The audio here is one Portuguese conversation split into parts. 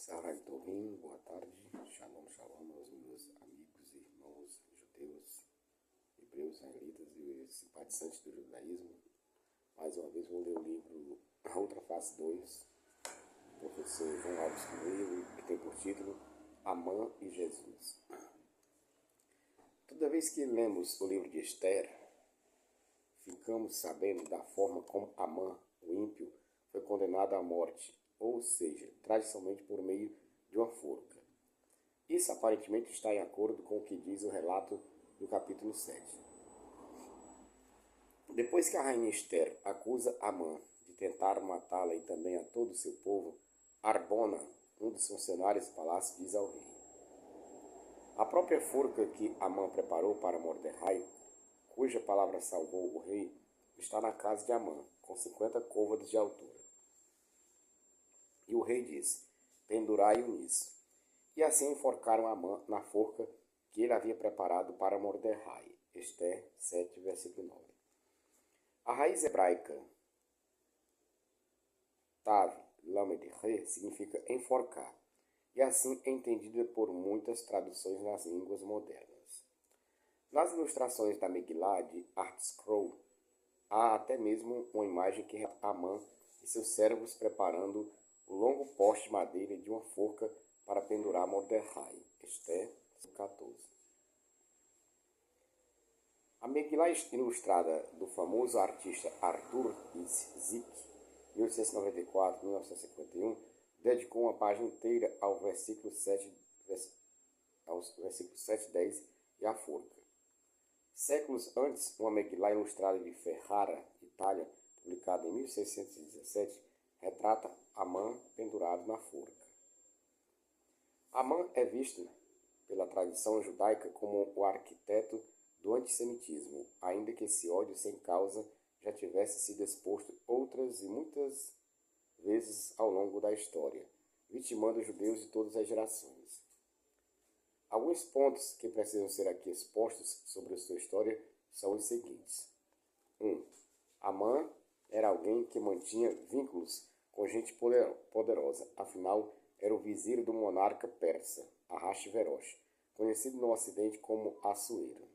Sarah Tovim, boa tarde. Shalom, shalom aos meus amigos e irmãos judeus, hebreus, israelitas e simpatizantes do judaísmo. Mais uma vez vou ler o livro A Outra Face 2, do professor João Alves Coelho, que tem por título Amã e Jesus. Toda vez que lemos o livro de Esther, ficamos sabendo da forma como Amã, o ímpio, foi condenado à morte, ou seja, tradicionalmente por meio de uma forca. Isso aparentemente está em acordo com o que diz o relato do capítulo 7. Depois que a rainha Esther acusa Amã de tentar matá-la e também a todo o seu povo, Arbona, um dos funcionários do palácio, diz ao rei: a própria forca que Amã preparou para Mordecai, cuja palavra salvou o rei, está na casa de Amã, com 50 côvados de altura. E o rei disse: pendurai-o nisso. E assim enforcaram Amã na forca que ele havia preparado para Mordecai. Esther 7, versículo 9. A raiz hebraica Tav, Lamed, Re, significa enforcar, e assim é entendida por muitas traduções nas línguas modernas. Nas ilustrações da Megillah de Art Scroll, há até mesmo uma imagem que retrata Amã e seus servos preparando o longo poste de madeira de uma forca para pendurar Mordecai. Esther 14. A Megillah ilustrada do famoso artista Arthur Zik, 1894-1951, dedicou uma página inteira ao versículo 7, aos versículos 7 e 10 e à forca. Séculos antes, uma Megillah ilustrada de Ferrara, Itália, publicada em 1617, retrata Amã pendurado na forca. Amã é visto pela tradição judaica como o arquiteto do antissemitismo, ainda que esse ódio sem causa já tivesse sido exposto outras e muitas vezes ao longo da história, vitimando os judeus de todas as gerações. Alguns pontos que precisam ser aqui expostos sobre a sua história são os seguintes. 1. Amã era alguém que mantinha vínculos com gente poderosa, afinal era o vizir do monarca persa, Ahasverosh, conhecido no ocidente como Assuero.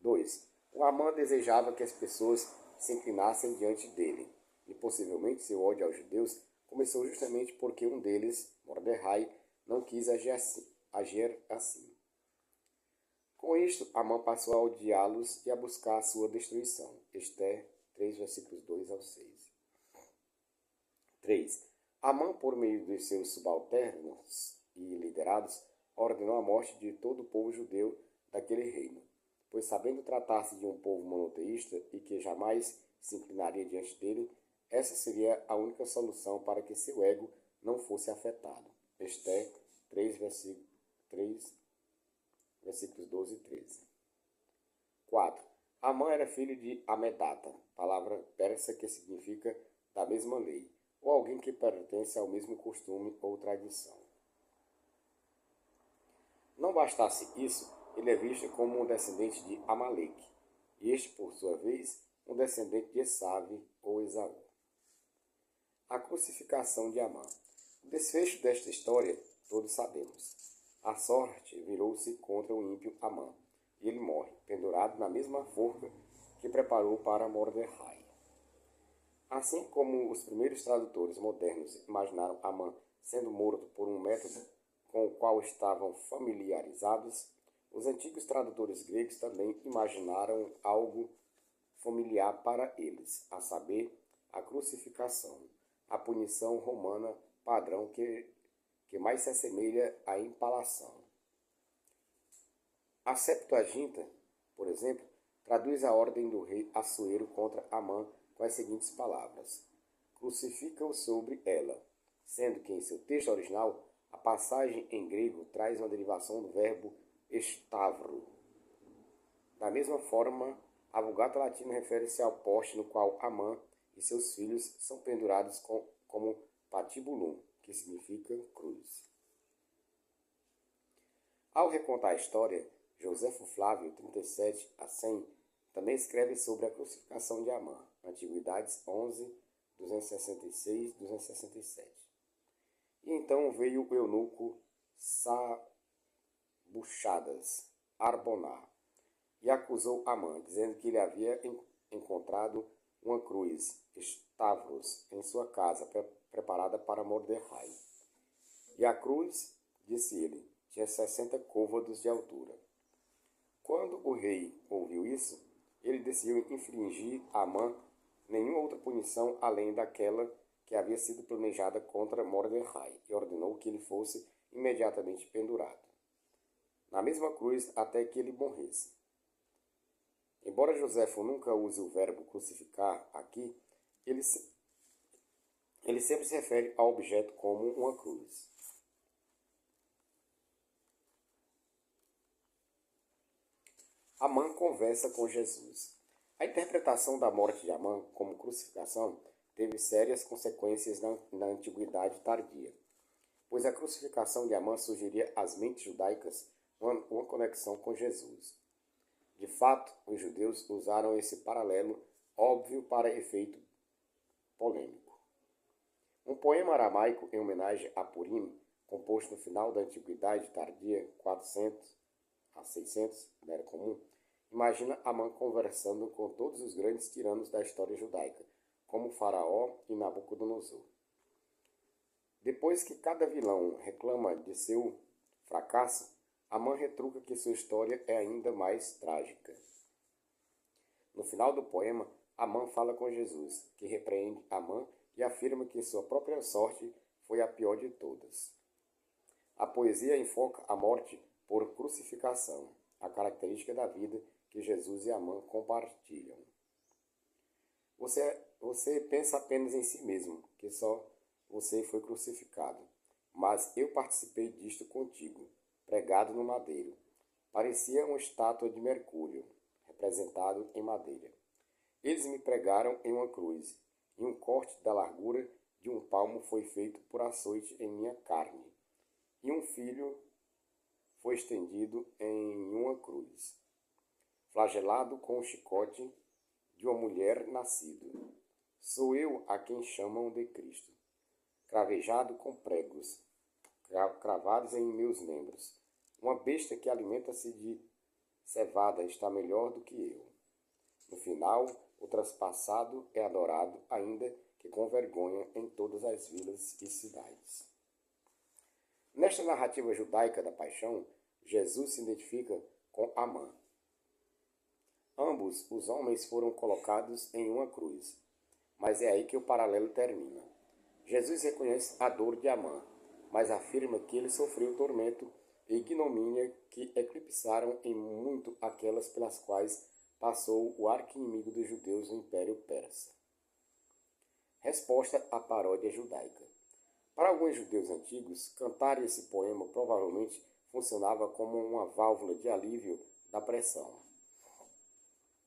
2. O Amã desejava que as pessoas se inclinassem diante dele, e possivelmente seu ódio aos judeus começou justamente porque um deles, Mordecai, não quis agir assim. Com isto, Amã passou a odiá-los e a buscar a sua destruição. Esther 3, versículos 2 ao 6. 3. Amã, por meio de seus subalternos e liderados, ordenou a morte de todo o povo judeu daquele reino, pois sabendo tratar-se de um povo monoteísta e que jamais se inclinaria diante dele, essa seria a única solução para que seu ego não fosse afetado. Esther 3, versículos 12 e 13. 4. Amã era filho de Amedata, palavra persa que significa da mesma lei, ou alguém que pertence ao mesmo costume ou tradição. Não bastasse isso, ele é visto como um descendente de Amaleque, e este, por sua vez, um descendente de Esave ou Esaú. A crucificação de Amã. O desfecho desta história todos sabemos. A sorte virou-se contra o ímpio Amã, e ele morre, pendurado na mesma forca que preparou para Mordecai. Assim como os primeiros tradutores modernos imaginaram Amã sendo morto por um método com o qual estavam familiarizados, os antigos tradutores gregos também imaginaram algo familiar para eles, a saber, a crucificação, a punição romana padrão que mais se assemelha à impalação. A Septuaginta, por exemplo, traduz a ordem do rei Assuero contra Amã com as seguintes palavras: crucifica-o sobre ela, sendo que em seu texto original a passagem em grego traz uma derivação do verbo estavro. Da mesma forma, a Vulgata Latina refere-se ao poste no qual Amã e seus filhos são pendurados como patibulum, que significa cruz. Ao recontar a história, Joséfo Flávio, 37 a 100, também escreve sobre a crucificação de Amã, Antiguidades 11, 266-267. E então veio o eunuco Sabuchadas, Arbonar, e acusou Amã, dizendo que ele havia encontrado uma cruz, Stavros, em sua casa, preparada para Mordecai. E a cruz, disse ele, tinha 60 côvados de altura. Quando o rei ouviu isso, ele decidiu infligir a Amã nenhuma outra punição além daquela que havia sido planejada contra Mordecai, e ordenou que ele fosse imediatamente pendurado na mesma cruz até que ele morresse. Embora Joséfo nunca use o verbo crucificar aqui, ele sempre se refere ao objeto como uma cruz. Amã conversa com Jesus. A interpretação da morte de Amã como crucificação teve sérias consequências na antiguidade tardia, pois a crucificação de Amã sugeria às mentes judaicas uma conexão com Jesus. De fato, os judeus usaram esse paralelo óbvio para efeito polêmico. Um poema aramaico em homenagem a Purim, composto no final da Antiguidade Tardia, 400 a 600 da Era Comum, imagina Amã conversando com todos os grandes tiranos da história judaica, como Faraó e Nabucodonosor. Depois que cada vilão reclama de seu fracasso, Amã retruca que sua história é ainda mais trágica. No final do poema, Amã fala com Jesus, que repreende Amã e afirma que sua própria sorte foi a pior de todas. A poesia enfoca a morte por crucificação, a característica da vida que Jesus e Amã compartilham. Você pensa apenas em si mesmo, que só você foi crucificado, mas eu participei disto contigo, pregado no madeiro. Parecia uma estátua de Mercúrio, representado em madeira. Eles me pregaram em uma cruz, e um corte da largura de um palmo foi feito por açoite em minha carne, e um filho foi estendido em uma cruz, flagelado com o chicote de uma mulher nascido. Sou eu a quem chamam de Cristo, cravejado com pregos, cravados em meus membros. Uma besta que alimenta-se de cevada está melhor do que eu. No final, o traspassado é adorado, ainda que com vergonha, em todas as vilas e cidades. Nesta narrativa judaica da paixão, Jesus se identifica com Amã. Ambos os homens foram colocados em uma cruz, mas é aí que o paralelo termina. Jesus reconhece a dor de Amã, mas afirma que ele sofreu tormento e ignomínia que eclipsaram em muito aquelas pelas quais passou o arqui-inimigo dos judeus no Império Persa. Resposta à paródia judaica. Para alguns judeus antigos, cantar esse poema provavelmente funcionava como uma válvula de alívio da pressão.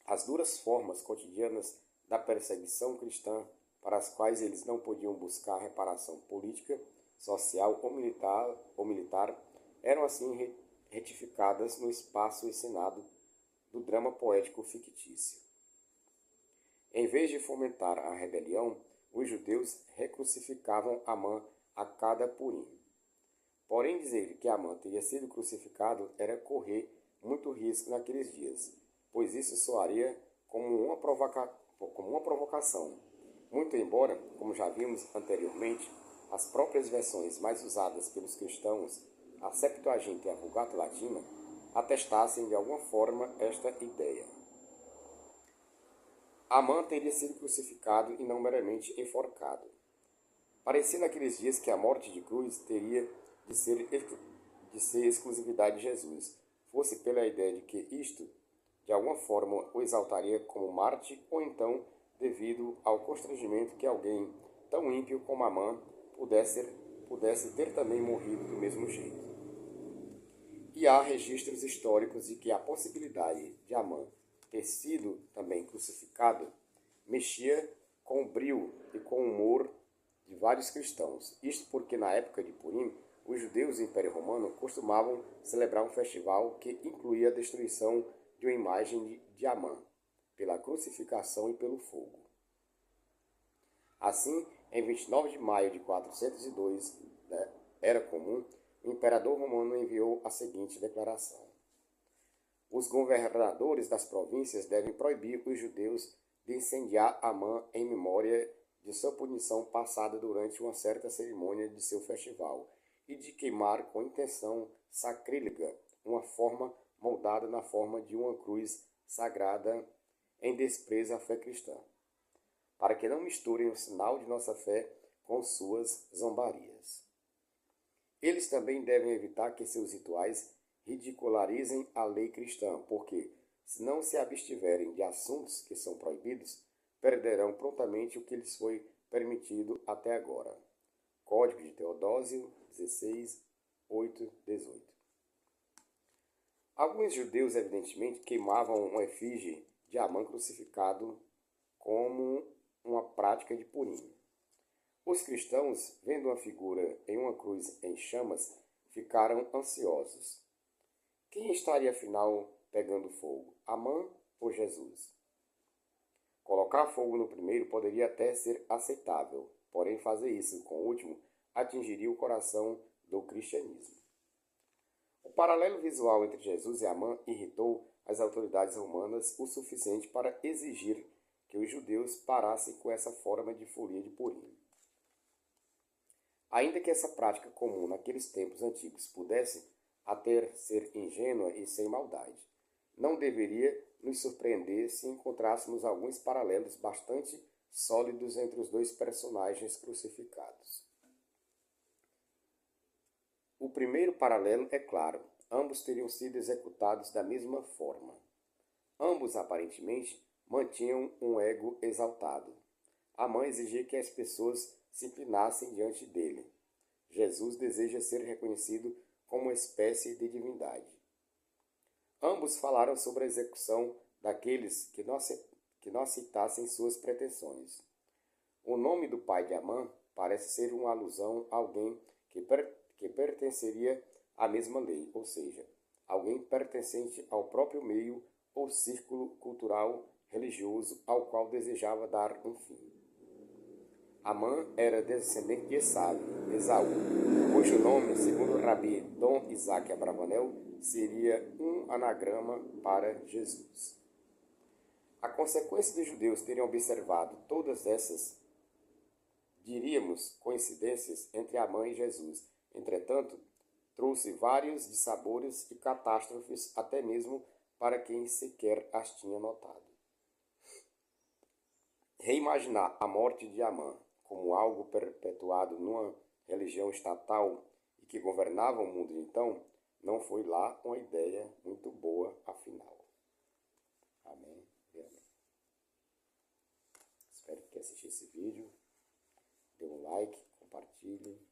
As duras formas cotidianas da perseguição cristã, para as quais eles não podiam buscar reparação política, social ou militar, eram assim retificadas no espaço encenado do drama poético fictício. Em vez de fomentar a rebelião, os judeus recrucificavam Amã a cada Purim. Porém, dizer que Amã teria sido crucificado era correr muito risco naqueles dias, pois isso soaria como uma provocação. Muito embora, como já vimos anteriormente, as próprias versões mais usadas pelos cristãos, a Septuaginta e a Vulgata Latina, atestassem de alguma forma esta ideia. Amã teria sido crucificado e não meramente enforcado. Parecia naqueles dias que a morte de cruz teria de ser exclusividade de Jesus, fosse pela ideia de que isto, de alguma forma, o exaltaria como mártir, ou então devido ao constrangimento que alguém tão ímpio como Amã pudesse ter também morrido do mesmo jeito. E há registros históricos de que a possibilidade de Amã ter sido também crucificado mexia com o brio e com o humor de vários cristãos. Isto porque na época de Purim, os judeus do Império Romano costumavam celebrar um festival que incluía a destruição de uma imagem de Amã, pela crucificação e pelo fogo. Assim, em 29 de maio de 402, era comum, o imperador romano enviou a seguinte declaração: os governadores das províncias devem proibir os judeus de incendiar Amã em memória de sua punição passada durante uma certa cerimônia de seu festival, e de queimar com intenção sacrílega uma forma moldada na forma de uma cruz sagrada em desprezo à fé cristã, para que não misturem o sinal de nossa fé com suas zombarias. Eles também devem evitar que seus rituais ridicularizem a lei cristã, porque, se não se abstiverem de assuntos que são proibidos, perderão prontamente o que lhes foi permitido até agora. Código de Teodósio 16, 8, 18. Alguns judeus, evidentemente, queimavam uma efígie de Amã crucificado como uma prática de Purim. Os cristãos, vendo uma figura em uma cruz em chamas, ficaram ansiosos. Quem estaria afinal pegando fogo, Amã ou Jesus? Colocar fogo no primeiro poderia até ser aceitável, porém fazer isso com o último atingiria o coração do cristianismo. O paralelo visual entre Jesus e Amã irritou as autoridades romanas o suficiente para exigir que os judeus parassem com essa forma de folia de Purim. Ainda que essa prática comum naqueles tempos antigos pudesse até ser ingênua e sem maldade, não deveria nos surpreender se encontrássemos alguns paralelos bastante sólidos entre os dois personagens crucificados. O primeiro paralelo é claro: ambos teriam sido executados da mesma forma. Ambos, aparentemente, mantinham um ego exaltado. Amã exigia que as pessoas se inclinassem diante dele. Jesus deseja ser reconhecido como uma espécie de divindade. Ambos falaram sobre a execução daqueles que não aceitassem suas pretensões. O nome do pai de Amã parece ser uma alusão a alguém que pertenceria à mesma lei, ou seja, alguém pertencente ao próprio meio ou círculo cultural religioso ao qual desejava dar um fim. Amã era descendente de Esaú, cujo nome, segundo o Rabi Dom Isaac Abravanel, seria um anagrama para Jesus. A consequência dos judeus terem observado todas essas, diríamos, coincidências entre Amã e Jesus. Entretanto, trouxe vários dissabores e catástrofes até mesmo para quem sequer as tinha notado. Reimaginar a morte de Amã como algo perpetuado numa religião estatal e que governava o mundo então, não foi lá uma ideia muito boa, afinal. Amém e amém. Espero que assista esse vídeo, dê um like, compartilhe.